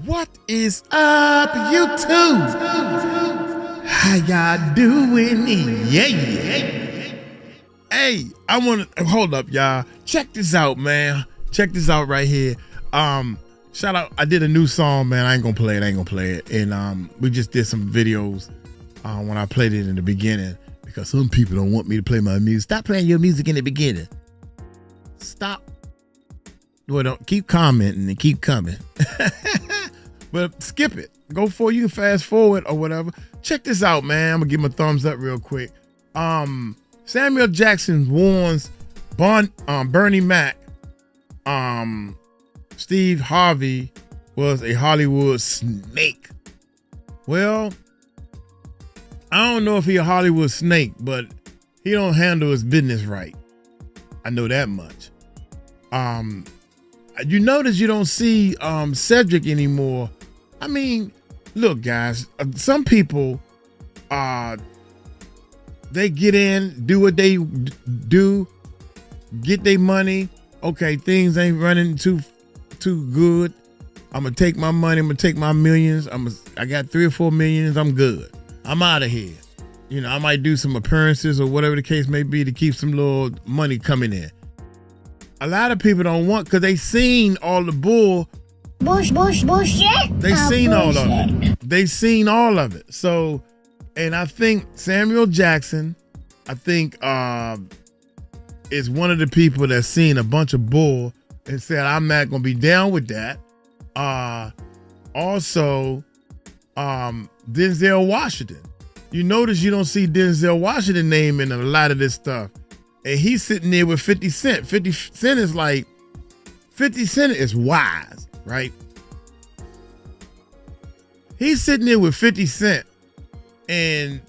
What is up, YouTube? How y'all doing? Yeah. Hey, I want to hold up, y'all. Check this out, man. Check this out right here. Shout out. I did a new song, man. I ain't gonna play it. And we just did some videos when I played it in the beginning because some people don't want me to play my music. Stop playing your music in the beginning. Stop. Well, don't keep commenting and keep coming. But skip it. You can fast forward or whatever. Check this out, man. I'm gonna give him a thumbs up real quick. Samuel Jackson warns Bernie Mac. Steve Harvey was a Hollywood snake. Well, I don't know if he a Hollywood snake, but he don't handle his business right. I know that much. You notice you don't see Cedric anymore. I mean, look, guys, some people, they get in, do what they do, get their money. Okay, things ain't running too good. I'm gonna take my money. I'm gonna take my millions. I got 3 or 4 millions. I'm good. I'm out of here. You know, I might do some appearances or whatever the case may be to keep some little money coming in. A lot of people don't want, because they seen all the bullshit. They seen all of it. They seen all of it. So, and I think Samuel Jackson, is one of the people that's seen a bunch of bull and said, I'm not going to be down with that. Also, Denzel Washington. You notice you don't see Denzel Washington name in a lot of this stuff. And he's sitting there with 50 Cent. 50 Cent is like, 50 Cent is wise, right? He's sitting there with 50 Cent. And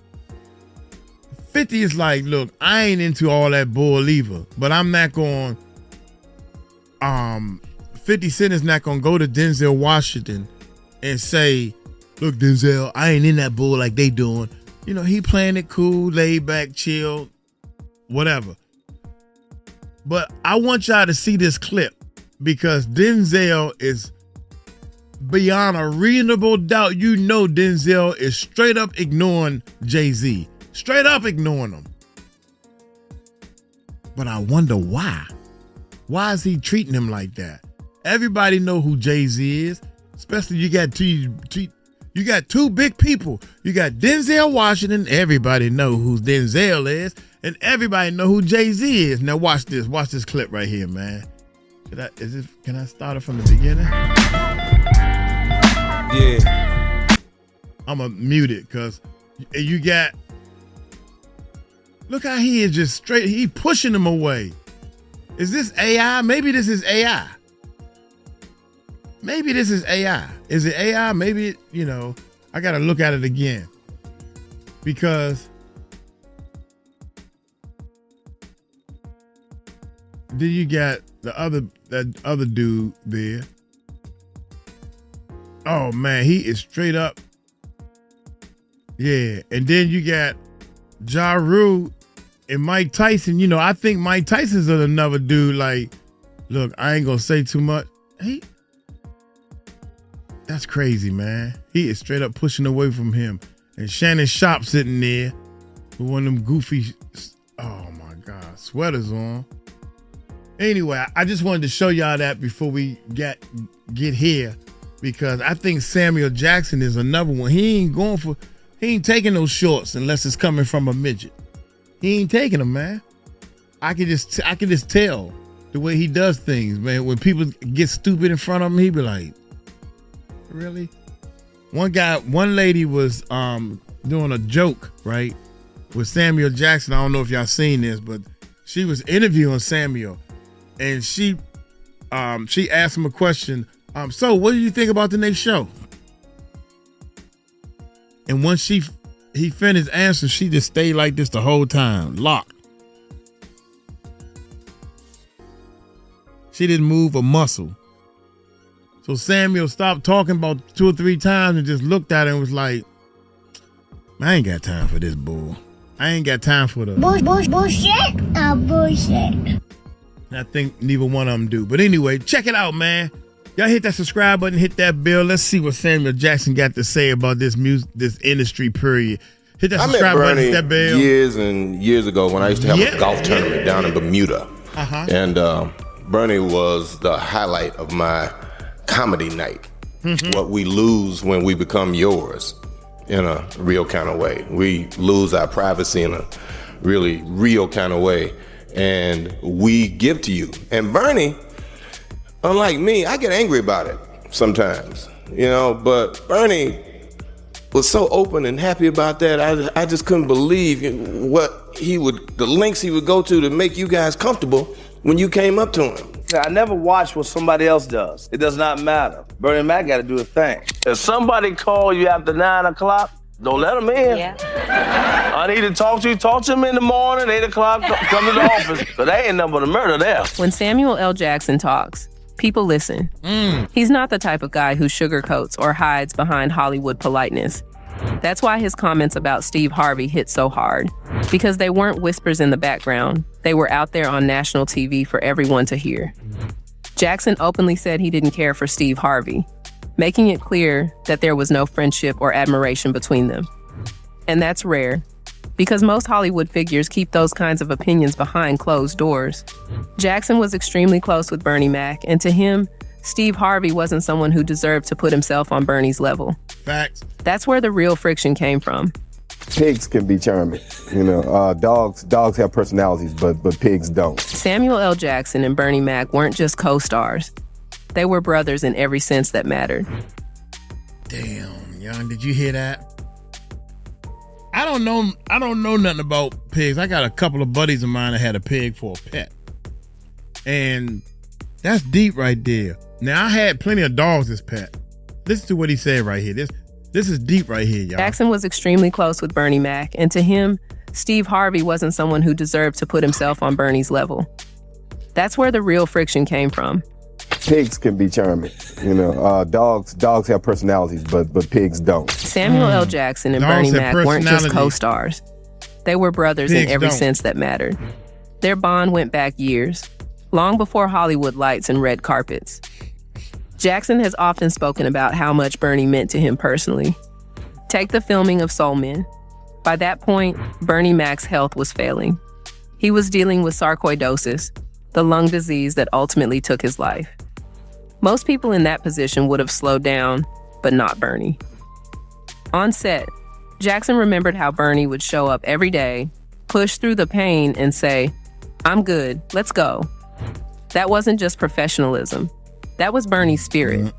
50 is like, look, I ain't into all that bull either. But I'm not going, 50 Cent is not going to go to Denzel Washington and say, look, Denzel, I ain't in that bull like they doing. You know, he playing it cool, laid back, chill, whatever. But I want y'all to see this clip because Denzel is beyond a reasonable doubt. You know Denzel is straight up ignoring Jay-Z. Straight up ignoring him. But I wonder why. Why is he treating him like that? Everybody know who Jay-Z is. Especially you got two big people. You got Denzel Washington. Everybody know who Denzel is. And everybody know who Jay-Z is. Now watch this. Watch this clip right here, man. Can I start it from the beginning? Yeah. I'm going to mute it because you got... Look how he is just straight. He pushing him away. Is this AI? Maybe this is AI. Maybe this is AI. Is it AI? Maybe, I got to look at it again. Because... Then you got that other dude there. Oh man, he is straight up. Yeah, and then you got Ja Rule and Mike Tyson. I think Mike Tyson's another dude. Like, look, I ain't gonna say too much. That's crazy, man. He is straight up pushing away from him. And Shannon Sharpe sitting there with one of them goofy, oh my God, sweaters on. Anyway, I just wanted to show y'all that before we get here, because I think Samuel Jackson is another one. He ain't taking those shorts unless it's coming from a midget. He ain't taking them, man. I can just tell the way he does things, man. When people get stupid in front of him, he be like, really? One lady was doing a joke, right, with Samuel Jackson. I don't know if y'all seen this, but she was interviewing Samuel. And she asked him a question. So what do you think about the next show? And once he finished answering, she just stayed like this the whole time, locked. She didn't move a muscle. So Samuel stopped talking about 2 or 3 times and just looked at her and was like, I ain't got time for this bull. I ain't got time for the bullshit. Bullshit. And I think neither one of them do. But anyway, check it out, man. Y'all hit that subscribe button, hit that bell. Let's see what Samuel Jackson got to say about this industry period. Hit that subscribe button, hit that bell. Years and years ago when I used to have a golf tournament down in Bermuda. And Bernie was the highlight of my comedy night. What we lose when we become yours in a real kind of way. We lose our privacy in a really real kind of way. And we give to you. And Bernie, unlike me, I get angry about it sometimes, but Bernie was so open and happy about that. I just couldn't believe the lengths he would go to make you guys comfortable when you came up to him. I never watch what somebody else does. It does not matter. Bernie Mac got to do a thing. If somebody call you after 9 o'clock, don't let them in. Yeah. I need to talk to you. Talk to them in the morning, 8 o'clock, come to the office. Because they ain't nothing but a murder there. When Samuel L. Jackson talks, people listen. He's not the type of guy who sugarcoats or hides behind Hollywood politeness. That's why his comments about Steve Harvey hit so hard, because they weren't whispers in the background. They were out there on national TV for everyone to hear. Jackson openly said he didn't care for Steve Harvey, making it clear that there was no friendship or admiration between them. And that's rare, because most Hollywood figures keep those kinds of opinions behind closed doors. Jackson was extremely close with Bernie Mac, and to him, Steve Harvey wasn't someone who deserved to put himself on Bernie's level. Facts. That's where the real friction came from. Pigs can be charming. Dogs have personalities, but pigs don't. Samuel L. Jackson and Bernie Mac weren't just co-stars. They were brothers in every sense that mattered. Damn, young, did you hear that? I don't know nothing about pigs. I got a couple of buddies of mine that had a pig for a pet. And that's deep right there. Now, I had plenty of dogs as pet. Listen to what he said right here. This is deep right here, y'all. Jackson was extremely close with Bernie Mac, and to him, Steve Harvey wasn't someone who deserved to put himself on Bernie's level. That's where the real friction came from. Pigs can be charming. Dogs have personalities, but pigs don't. Samuel L. Jackson and Bernie Mac weren't just co-stars. They were brothers in every sense that mattered. Their bond went back years, long before Hollywood lights and red carpets. Jackson has often spoken about how much Bernie meant to him personally. Take the filming of Soul Men. By that point, Bernie Mac's health was failing. He was dealing with sarcoidosis, the lung disease that ultimately took his life. Most people in that position would have slowed down, but not Bernie. On set, Jackson remembered how Bernie would show up every day, push through the pain, and say, "I'm good, let's go." That wasn't just professionalism. That was Bernie's spirit.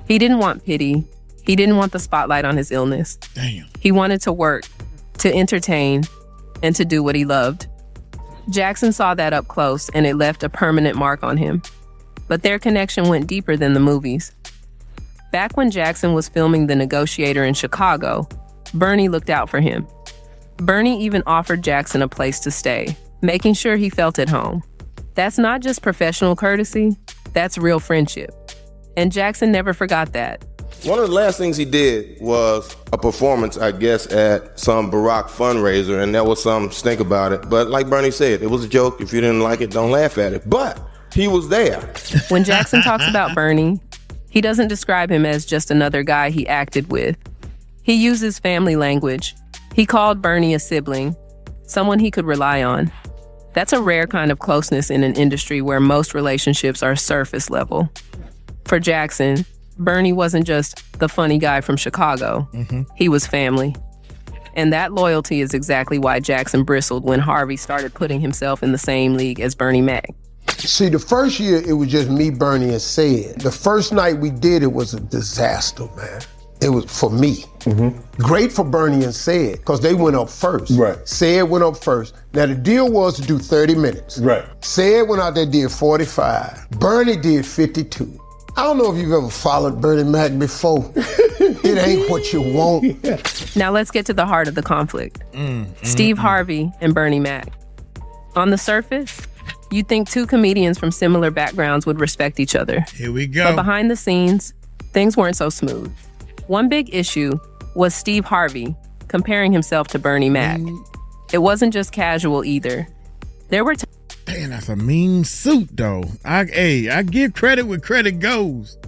He didn't want pity. He didn't want the spotlight on his illness. Damn. He wanted to work, to entertain, and to do what he loved. Jackson saw that up close, and it left a permanent mark on him. But their connection went deeper than the movies. Back when Jackson was filming The Negotiator in Chicago, Bernie looked out for him. Bernie even offered Jackson a place to stay, making sure he felt at home. That's not just professional courtesy, that's real friendship. And Jackson never forgot that. One of the last things he did was a performance, I guess, at some Barack fundraiser, and there was some stink about it. But like Bernie said, it was a joke. If you didn't like it, don't laugh at it. But he was there. When Jackson talks about Bernie, he doesn't describe him as just another guy he acted with. He uses family language. He called Bernie a sibling, someone he could rely on. That's a rare kind of closeness in an industry where most relationships are surface level. For Jackson, Bernie wasn't just the funny guy from Chicago. He was family. And that loyalty is exactly why Jackson bristled when Harvey started putting himself in the same league as Bernie Mac. See, the first year, it was just me, Bernie, and Sid. The first night we did it was a disaster, man. It was for me. Great for Bernie and Sid, because they went up first. Right. Sid went up first. Now, the deal was to do 30 minutes. Right. Sid went out there and did 45. Bernie did 52. I don't know if you've ever followed Bernie Mac before. It ain't what you want. Now let's get to the heart of the conflict. Steve Harvey and Bernie Mac. On the surface, you'd think two comedians from similar backgrounds would respect each other. Here we go. But behind the scenes, things weren't so smooth. One big issue was Steve Harvey comparing himself to Bernie Mac. It wasn't just casual either. There were Damn, that's a mean suit, though. I give credit where credit goes.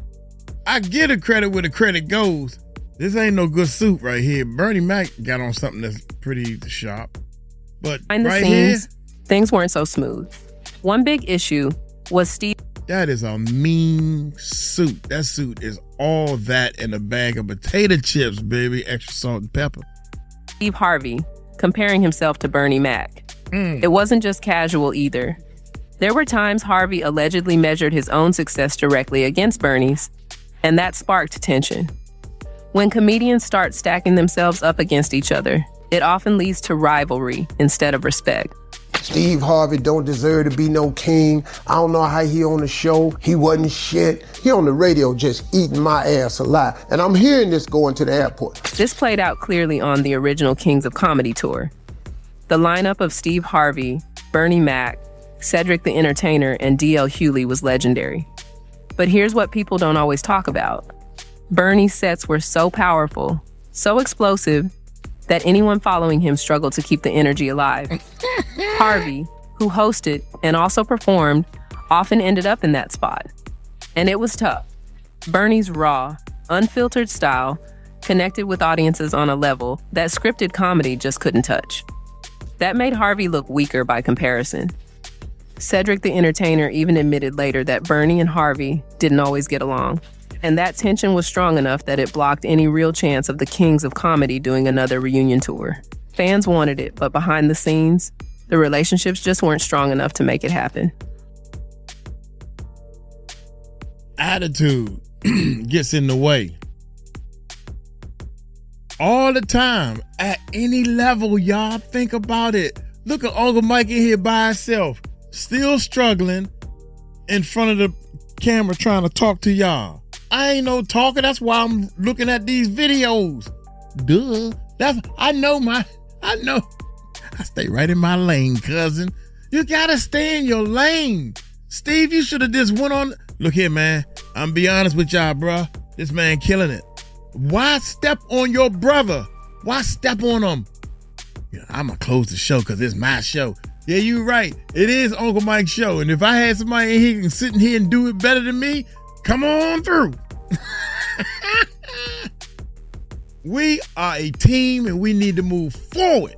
I get a credit where the credit goes. This ain't no good suit right here. Bernie Mac got on something that's pretty sharp. But behind the right scenes, here, things weren't so smooth. One big issue was Steve. That is a mean suit. That suit is all that and a bag of potato chips, baby. Extra salt and pepper. Steve Harvey comparing himself to Bernie Mac. It wasn't just casual either. There were times Harvey allegedly measured his own success directly against Bernie's, and that sparked tension. When comedians start stacking themselves up against each other, it often leads to rivalry instead of respect. Steve Harvey don't deserve to be no king. I don't know how he on the show. He wasn't shit. He on the radio just eating my ass alive. And I'm hearing this going to the airport. This played out clearly on the original Kings of Comedy tour. The lineup of Steve Harvey, Bernie Mac, Cedric the Entertainer, and D.L. Hughley was legendary. But here's what people don't always talk about. Bernie's sets were so powerful, so explosive, that anyone following him struggled to keep the energy alive. Harvey, who hosted and also performed, often ended up in that spot. And it was tough. Bernie's raw, unfiltered style connected with audiences on a level that scripted comedy just couldn't touch. That made Harvey look weaker by comparison. Cedric the Entertainer even admitted later that Bernie and Harvey didn't always get along. And that tension was strong enough that it blocked any real chance of the Kings of Comedy doing another reunion tour. Fans wanted it, but behind the scenes, the relationships just weren't strong enough to make it happen. Attitude gets in the way. All the time, at any level, y'all think about it. Look at Uncle Mike in here by himself, still struggling in front of the camera trying to talk to y'all. I ain't no talker. That's why I'm looking at these videos. Duh. I know. I stay right in my lane, cousin. You gotta stay in your lane. Steve, you should have just went on. Look here, man. I'm be honest with y'all, bruh. This man killing it. Why step on your brother? Why step on him? Yeah, I'm gonna close the show because it's my show. Yeah, you right. It is Uncle Mike's show. And if I had somebody in here who can sit in here and do it better than me, come on through. We are a team and we need to move forward.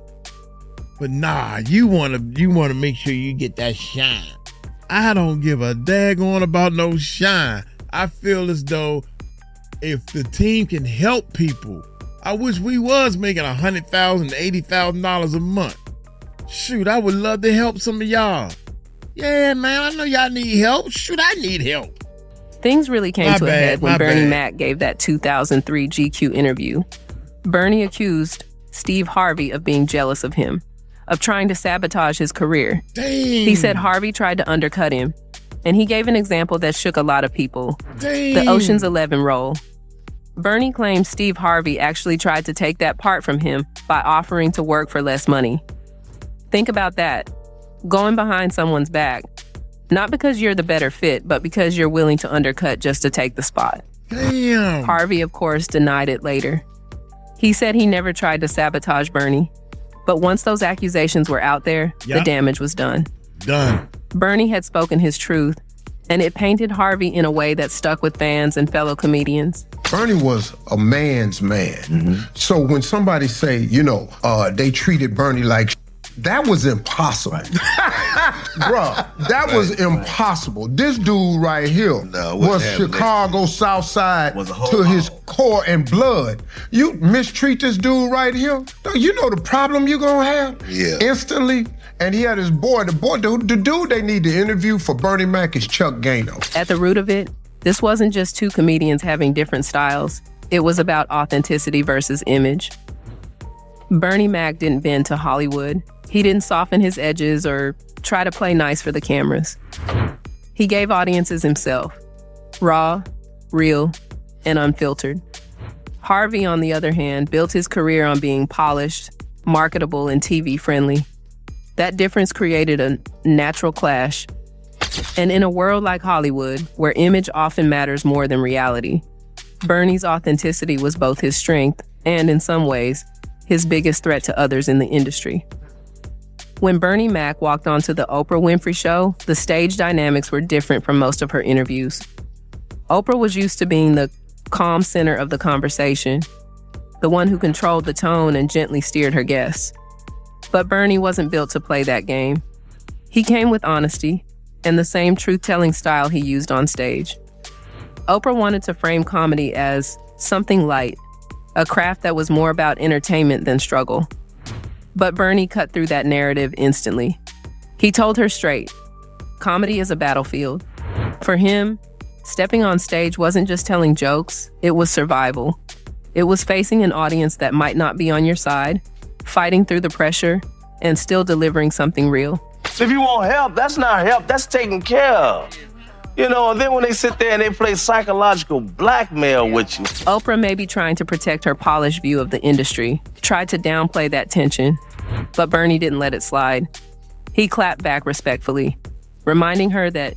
But nah, you wanna make sure you get that shine. I don't give a daggone about no shine. I feel as though if the team can help people, I wish we was making $100,000 to $80,000 a month. Shoot, I would love to help some of y'all. Yeah, man, I know y'all need help. Shoot, I need help. Things really came to a head when Bernie Mac gave that 2003 GQ interview. Bernie accused Steve Harvey of being jealous of him, of trying to sabotage his career. Dang. He said Harvey tried to undercut him, and he gave an example that shook a lot of people. Dang. The Ocean's 11 role. Bernie claimed Steve Harvey actually tried to take that part from him by offering to work for less money. Think about that. Going behind someone's back. Not because you're the better fit, but because you're willing to undercut just to take the spot. Damn. Harvey, of course, denied it later. He said he never tried to sabotage Bernie. But once those accusations were out there, the damage was done. Bernie had spoken his truth, and it painted Harvey in a way that stuck with fans and fellow comedians. Bernie was a man's man. Mm-hmm. So when somebody say, they treated Bernie like that was impossible. Right. Bruh, that was impossible. This dude right here was Chicago South Side to his core and blood. You mistreat this dude right here, you know the problem you gonna have? Yeah. Instantly. And he had his boy, the dude they need to interview for Bernie Mac is Chuck Gaino. At the root of it, this wasn't just two comedians having different styles. It was about authenticity versus image. Bernie Mac didn't bend to Hollywood. He didn't soften his edges or try to play nice for the cameras. He gave audiences himself, raw, real, and unfiltered. Harvey, on the other hand, built his career on being polished, marketable, and TV-friendly. That difference created a natural clash. And in a world like Hollywood, where image often matters more than reality, Bernie's authenticity was both his strength and, in some ways, his biggest threat to others in the industry. When Bernie Mac walked onto the Oprah Winfrey Show, the stage dynamics were different from most of her interviews. Oprah was used to being the calm center of the conversation, the one who controlled the tone and gently steered her guests. But Bernie wasn't built to play that game. He came with honesty and the same truth-telling style he used on stage. Oprah wanted to frame comedy as something light, a craft that was more about entertainment than struggle. But Bernie cut through that narrative instantly. He told her straight, comedy is a battlefield. For him, stepping on stage wasn't just telling jokes, it was survival. It was facing an audience that might not be on your side, fighting through the pressure, and still delivering something real. If you want help, that's not help, that's taken care of. You know, and then when they sit there and they play psychological blackmail with you. Oprah may be trying to protect her polished view of the industry, tried to downplay that tension, but Bernie didn't let it slide. He clapped back respectfully, reminding her that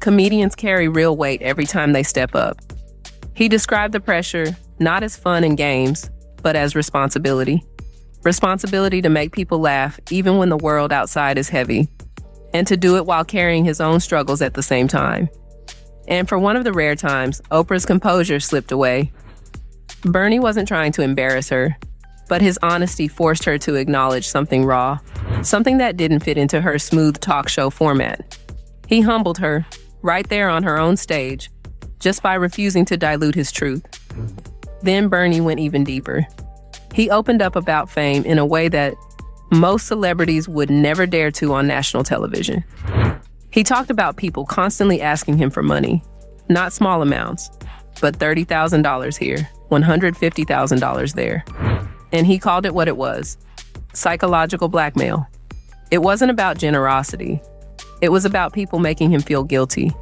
comedians carry real weight every time they step up. He described the pressure not as fun and games, but as responsibility. Responsibility to make people laugh even when the world outside is heavy, and to do it while carrying his own struggles at the same time. And for one of the rare times, Oprah's composure slipped away. Bernie wasn't trying to embarrass her, but his honesty forced her to acknowledge something raw, something that didn't fit into her smooth talk show format. He humbled her, right there on her own stage, just by refusing to dilute his truth. Then Bernie went even deeper. He opened up about fame in a way that most celebrities would never dare to on national television. He talked about people constantly asking him for money, not small amounts, but $30,000 here, $150,000 there. And he called it what it was, psychological blackmail. It wasn't about generosity. It was about people making him feel guilty,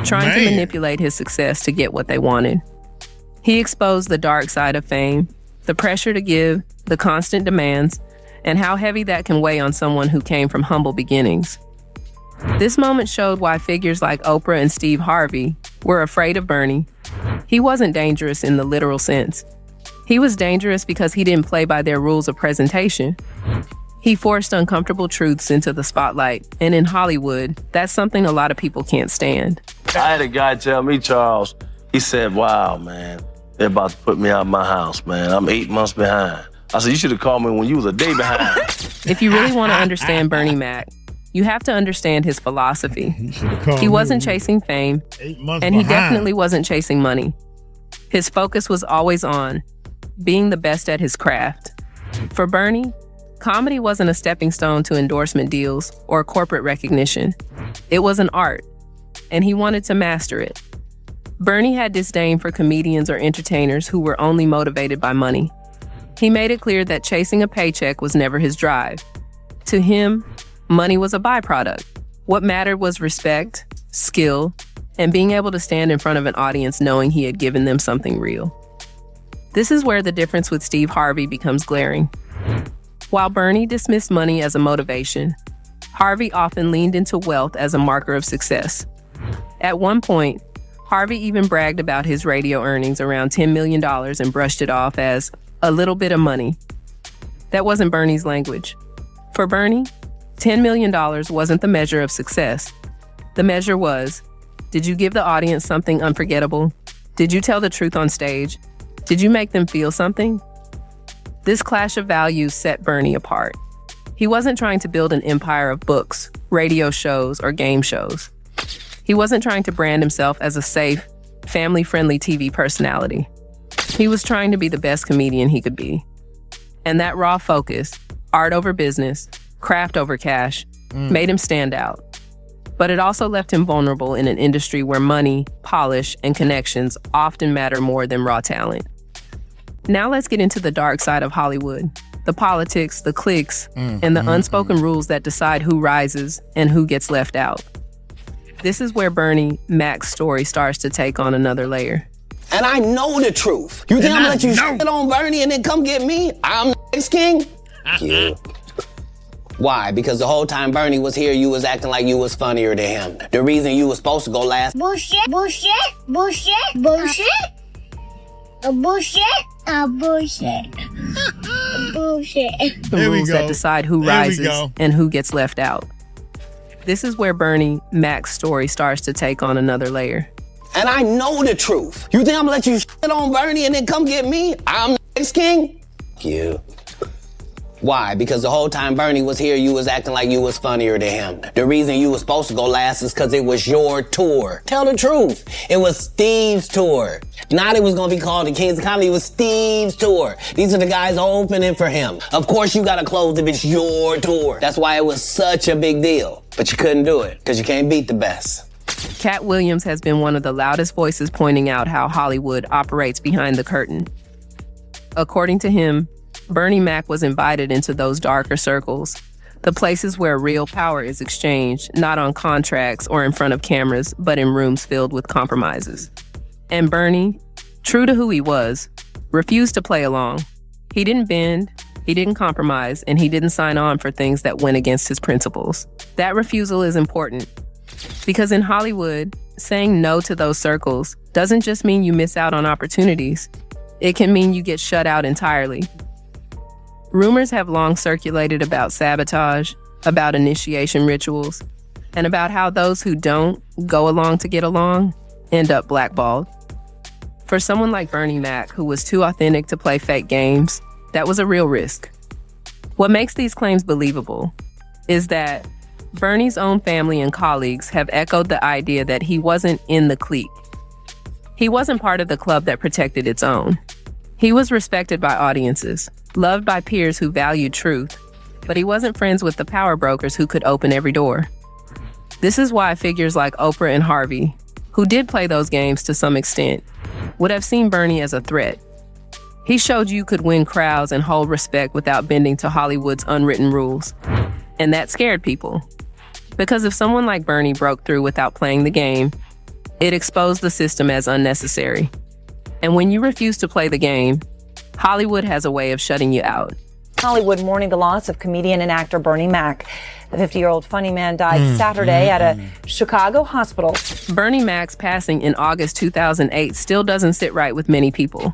trying to manipulate his success to get what they wanted. He exposed the dark side of fame, the pressure to give, the constant demands, and how heavy that can weigh on someone who came from humble beginnings. This moment showed why figures like Oprah and Steve Harvey were afraid of Bernie. He wasn't dangerous in the literal sense. He was dangerous because he didn't play by their rules of presentation. He forced uncomfortable truths into the spotlight, and in Hollywood, that's something a lot of people can't stand. I had a guy tell me, Charles, he said, wow, man, they're about to put me out of my house, man. I'm 8 months behind. I said, you should have called me when you was a day behind. If you really want to understand Bernie Mac, you have to understand his philosophy. He wasn't chasing fame, and he definitely wasn't chasing money. His focus was always on being the best at his craft. For Bernie, comedy wasn't a stepping stone to endorsement deals or corporate recognition. It was an art, and he wanted to master it. Bernie had disdain for comedians or entertainers who were only motivated by money. He made it clear that chasing a paycheck was never his drive. To him, money was a byproduct. What mattered was respect, skill, and being able to stand in front of an audience knowing he had given them something real. This is where the difference with Steve Harvey becomes glaring. While Bernie dismissed money as a motivation, Harvey often leaned into wealth as a marker of success. At one point, Harvey even bragged about his radio earnings around $10 million and brushed it off as a little bit of money. That wasn't Bernie's language. For Bernie, $10 million wasn't the measure of success. The measure was, did you give the audience something unforgettable? Did you tell the truth on stage? Did you make them feel something? This clash of values set Bernie apart. He wasn't trying to build an empire of books, radio shows, or game shows. He wasn't trying to brand himself as a safe, family-friendly TV personality. He was trying to be the best comedian he could be. And that raw focus, art over business, craft over cash, made him stand out. But it also left him vulnerable in an industry where money, polish, and connections often matter more than raw talent. Now let's get into the dark side of Hollywood, the politics, the cliques, and the unspoken rules that decide who rises and who gets left out. This is where Bernie Mac's story starts to take on another layer. And I know the truth. You think I'm gonna let you shit on Bernie and then come get me? I'm the next king? Yeah. Why? Because the whole time Bernie was here, you was acting like you was funnier than him. The reason you was supposed to go last. Bullshit, bullshit, bullshit, bullshit. Bullshit, bullshit. Bullshit. The rules that decide who rises and who gets left out. This is where Bernie Mac's story starts to take on another layer. And I know the truth. You think I'm gonna let you shit on Bernie and then come get me? I'm the next king? You. Why? Because the whole time Bernie was here, you was acting like you was funnier than him. The reason you was supposed to go last is because it was your tour. Tell the truth. It was Steve's tour. Not it was going to be called the Kings of Comedy. It was Steve's tour. These are the guys opening for him. Of course you got to close if it's your tour. That's why it was such a big deal. But you couldn't do it because you can't beat the best. Cat Williams has been one of the loudest voices pointing out how Hollywood operates behind the curtain. According to him, Bernie Mac was invited into those darker circles, the places where real power is exchanged, not on contracts or in front of cameras, but in rooms filled with compromises. And Bernie, true to who he was, refused to play along. He didn't bend, he didn't compromise, and he didn't sign on for things that went against his principles. That refusal is important, because in Hollywood, saying no to those circles doesn't just mean you miss out on opportunities. It can mean you get shut out entirely. Rumors have long circulated about sabotage, about initiation rituals, and about how those who don't go along to get along end up blackballed. For someone like Bernie Mac, who was too authentic to play fake games, that was a real risk. What makes these claims believable is that Bernie's own family and colleagues have echoed the idea that he wasn't in the clique. He wasn't part of the club that protected its own. He was respected by audiences, loved by peers who valued truth, but he wasn't friends with the power brokers who could open every door. This is why figures like Oprah and Harvey, who did play those games to some extent, would have seen Bernie as a threat. He showed you could win crowds and hold respect without bending to Hollywood's unwritten rules. And that scared people. Because if someone like Bernie broke through without playing the game, it exposed the system as unnecessary. And when you refuse to play the game, Hollywood has a way of shutting you out. Hollywood mourning the loss of comedian and actor Bernie Mac. The 50-year-old funny man died Saturday at a Chicago hospital. Bernie Mac's passing in August 2008 still doesn't sit right with many people.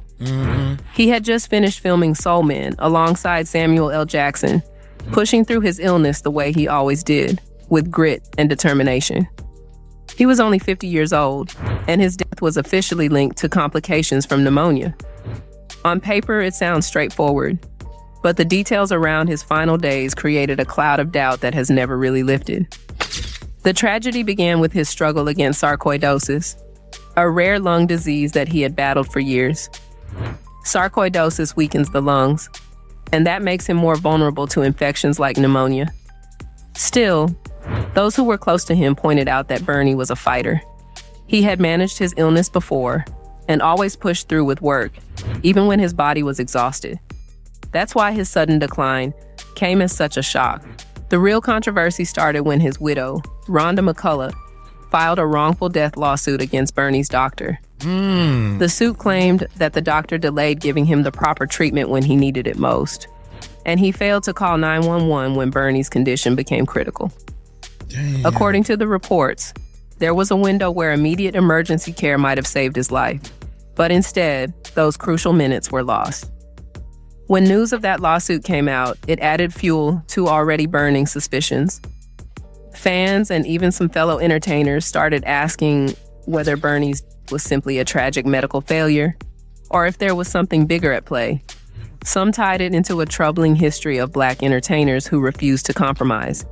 He had just finished filming Soul Men alongside Samuel L. Jackson, pushing through his illness the way he always did, with grit and determination. He was only 50 years old, and his death was officially linked to complications from pneumonia. On paper, it sounds straightforward, but the details around his final days created a cloud of doubt that has never really lifted. The tragedy began with his struggle against sarcoidosis, a rare lung disease that he had battled for years. Sarcoidosis weakens the lungs, and that makes him more vulnerable to infections like pneumonia. Still, those who were close to him pointed out that Bernie was a fighter. He had managed his illness before and always pushed through with work, even when his body was exhausted. That's why his sudden decline came as such a shock. The real controversy started when his widow, Rhonda McCullough, filed a wrongful death lawsuit against Bernie's doctor. The suit claimed that the doctor delayed giving him the proper treatment when he needed it most, and he failed to call 911 when Bernie's condition became critical. Damn. According to the reports, there was a window where immediate emergency care might have saved his life, but instead, those crucial minutes were lost. When news of that lawsuit came out, it added fuel to already burning suspicions. Fans and even some fellow entertainers started asking whether Bernie's was simply a tragic medical failure, or if there was something bigger at play. Some tied it into a troubling history of Black entertainers who refused to compromise,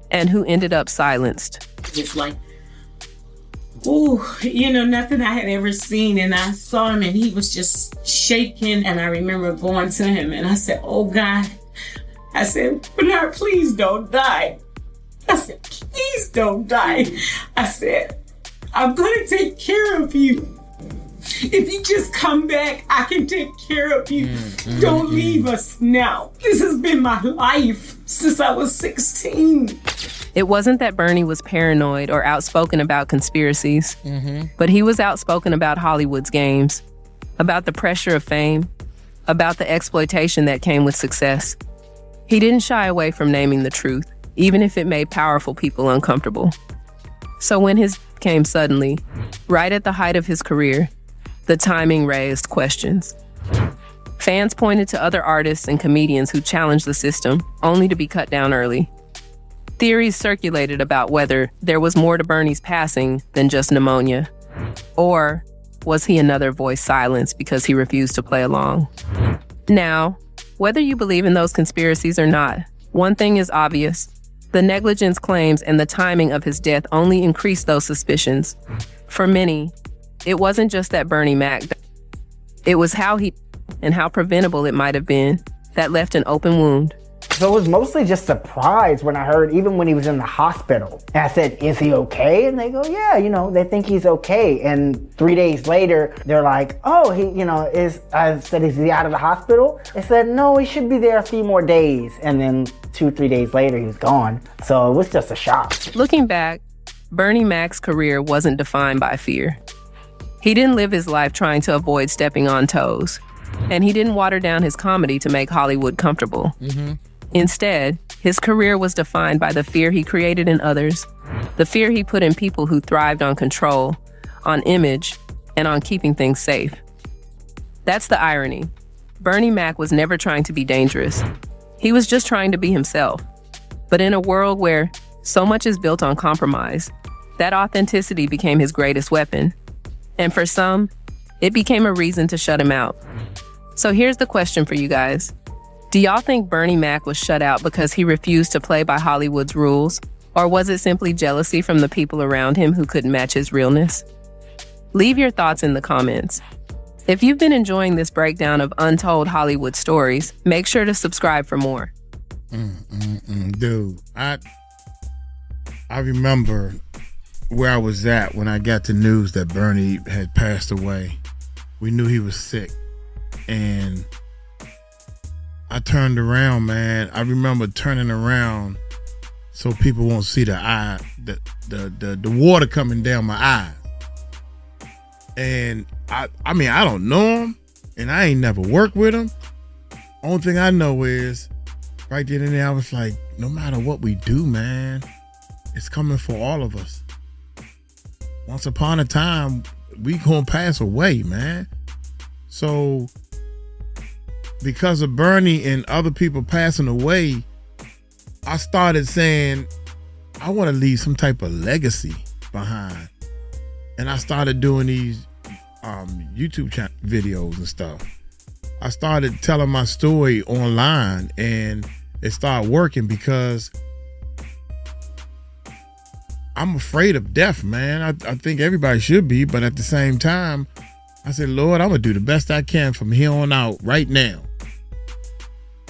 and who ended up silenced. It's like, nothing I had ever seen. And I saw him and he was just shaking. And I remember going to him and I said, oh God. I said, Bernard, please don't die. I said, please don't die. I said, I'm gonna take care of you. If you just come back, I can take care of you. Don't leave us now. This has been my life since I was 16. It wasn't that Bernie was paranoid or outspoken about conspiracies, but he was outspoken about Hollywood's games, about the pressure of fame, about the exploitation that came with success. He didn't shy away from naming the truth, even if it made powerful people uncomfortable. So when his came suddenly, right at the height of his career, the timing raised questions. Fans pointed to other artists and comedians who challenged the system, only to be cut down early. Theories circulated about whether there was more to Bernie's passing than just pneumonia, Or was he another voice silenced because he refused to play along? Now, whether you believe in those conspiracies or not, one thing is obvious. The negligence claims and the timing of his death only increased those suspicions. For many, it wasn't just that Bernie Mac died. It was how he and how preventable it might have been that left an open wound. So it was mostly just surprise when I heard, even when he was in the hospital. And I said, is he okay? And they go, yeah, they think he's okay. And 3 days later, they're like, oh, I said, is he out of the hospital? They said, no, he should be there a few more days. And then 2-3 days later, he was gone. So it was just a shock. Looking back, Bernie Mac's career wasn't defined by fear. He didn't live his life trying to avoid stepping on toes. And he didn't water down his comedy to make Hollywood comfortable. Mm-hmm. Instead, his career was defined by the fear he created in others, the fear he put in people who thrived on control, on image, and on keeping things safe. That's the irony. Bernie Mac was never trying to be dangerous. He was just trying to be himself. But in a world where so much is built on compromise, that authenticity became his greatest weapon. And for some, it became a reason to shut him out. So here's the question for you guys. Do y'all think Bernie Mac was shut out because he refused to play by Hollywood's rules? Or was it simply jealousy from the people around him who couldn't match his realness? Leave your thoughts in the comments. If you've been enjoying this breakdown of untold Hollywood stories, make sure to subscribe for more. Dude, I remember where I was at when I got the news that Bernie had passed away. We knew he was sick. And I turned around, man. I remember turning around so people won't see the water coming down my eyes. And I mean, I don't know him, and I ain't never worked with him. Only thing I know is, right then and there, I was like, no matter what we do, man, it's coming for all of us. Once upon a time, we gonna pass away, man. So, because of Bernie and other people passing away, I started saying, I want to leave some type of legacy behind. And I started doing these YouTube videos and stuff. I started telling my story online, and it started working because I'm afraid of death, man. I think everybody should be, but at the same time, I said, Lord, I'm going to do the best I can from here on out right now.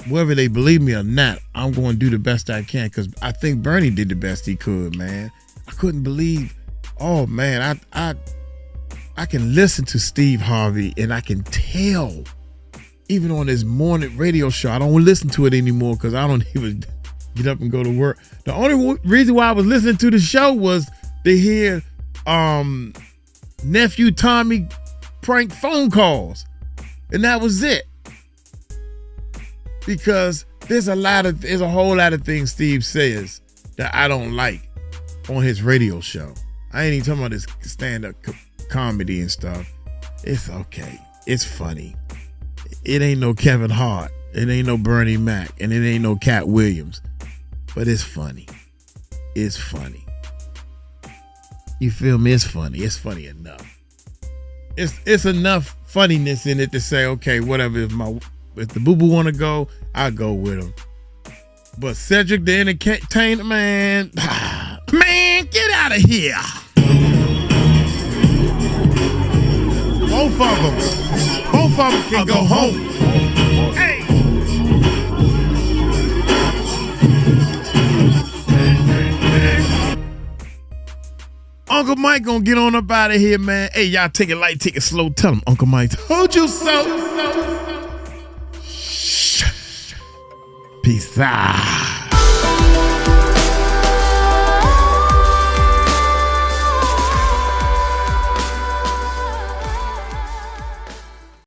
Whether they believe me or not, I'm going to do the best I can, because I think Bernie did the best he could, man. I couldn't believe, oh, man, I can listen to Steve Harvey, and I can tell, even on his morning radio show, I don't listen to it anymore because I don't even get up and go to work. The only reason why I was listening to the show was to hear nephew Tommy prank phone calls, and that was it. Because there's a whole lot of things Steve says that I don't like on his radio show. I ain't even talking about his stand-up comedy and stuff. It's okay. It's funny. It ain't no Kevin Hart. It ain't no Bernie Mac, and it ain't no Cat Williams. But it's funny. It's funny. You feel me? It's funny. It's funny enough. It's enough funniness in it to say, okay, whatever. If the boo-boo want to go, I'll go with him. But Cedric the Entertainer, man, get out of here. Both of them can go home. Hey. Uncle Mike gonna get on up out of here, man. Hey, y'all take it light, take it slow. Tell him Uncle Mike told you so. Peace out.